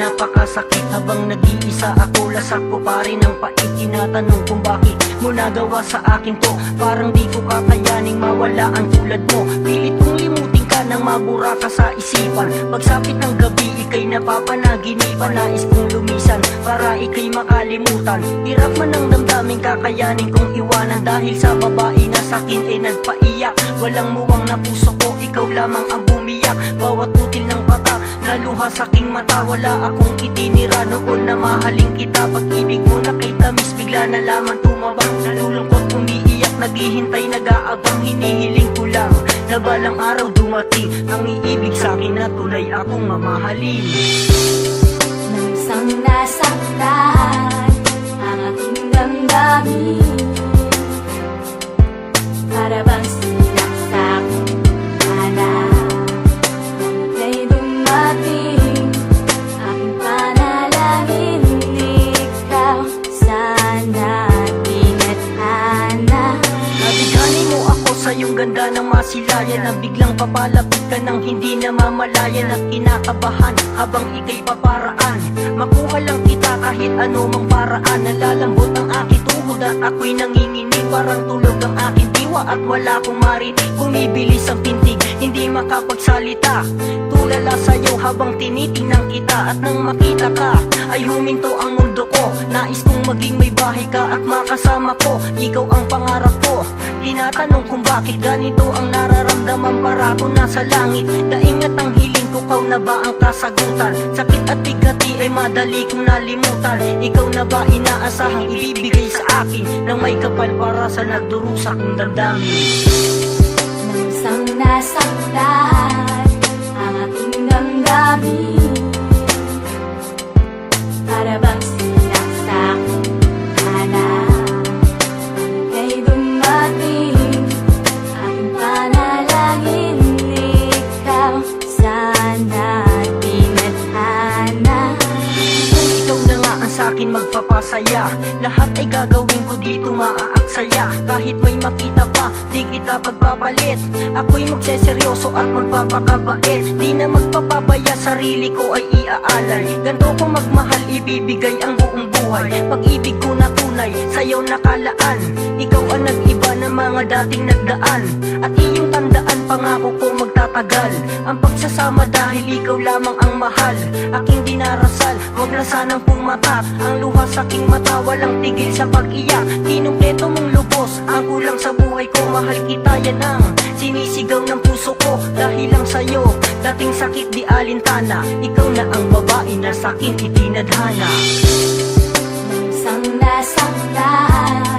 napakasakit. Habang nag-iisa ako, lasak ko pa rin ang pait. Tinatanong kung bakit mo nagawa sa akin to. Parang di ko kakayaning mawala ang tulad mo. Pilit kong limutin ka nang mabura ka sa isipan. Pagsapit ng gabi, ika'y napapanaginipan. Nais kong lumisan para ika'y makalimutan. Hirap man ang damdamin, kakayanin kong iwanan. Dahil sa babae na sakin ay nagpaiyak. Walang muwang na puso ko, ikaw lamang ang bumiyak. Bawat putil ng bata, naluha sa aking mata. Wala akong itinira noon na mahalin kita. Pag-ibig mo na kay tamis, bigla na lamang tumabang. Nalulungkot, umiiyak, naghihintay, nag-aabang. Hinihiling ko lang na balang araw dumating ang iibig sa'kin na tunay akong mamahalin. Nang isang nasaktan ang aking damdamin, para bang sinaksak ka na. Ika'y dumating, aking panalangin, ikaw sana tinadhana. Nabighanin mo ako sa iyong ganda ng masilayan, na biglang papalapit ka nang hindi namamalayan. At kinakabahan habang ika'y paparaan, makuha lang kita kahit ano mang paraan. Nalalambot ang aking tuhod at ako'y nanginginig. Parang tulog ang aking diwa at wala kong marinig. Bumibilis ang tintig, hindi makapagsalita. Tulala sa'yo habang tinitingnan kita. At nang makita ka, ay huminto ang mundo ko. Nais kong maging may bahay ka at makasama ko. Ikaw ang pangarap ko. Tinatanong kung bakit ganito ang nararamdaman. Para ko nasa langit, daingat ang hiling ko. Ikaw na ba ang kasagutan? Sakit at bigati ay madali kong nalimutan. Ikaw na ba inaasahang ibibigay sa akin ng may kapal para sa nagdurusa kong damdamin? Nang isang nasaktan ang aking damdamin, para bang sinaksak ka na. Ika'y dumating, aking panalangin, ikaw sana tinadhana. Kung ikaw na nga ang sa'kin magpapasaya, lahat ay gagawin ko dito maaaksaya. Kahit may makita pa, di kita pagpapalit. Ako'y magseseryoso at magpapakabait. Di na magpapabaya, sarili ko ay iaalay. Ganto ko magmahal, ibibigay ang buong buhay. Pag-ibig ko na tunay, sa'yo nakalaan. Ikaw ang nag-iba ng mga dating nagdaan. At iyong tandaan, pangako ko magtatagal ang pagsasama dahil ikaw lamang ang mahal. Aking dinarasal, wag na sanang pumatak ang luha sa aking mata. Walang tigil sa pag-iyak, kinumpleto mong lubos ang kulang sa buhay ko. Mahal kita, yan ang sinisigaw ng puso ko. Dahil lang sa'yo, dating sakit di alintana. Ikaw na ang babae na sa'kin itinadhana. Nang isang nasaktan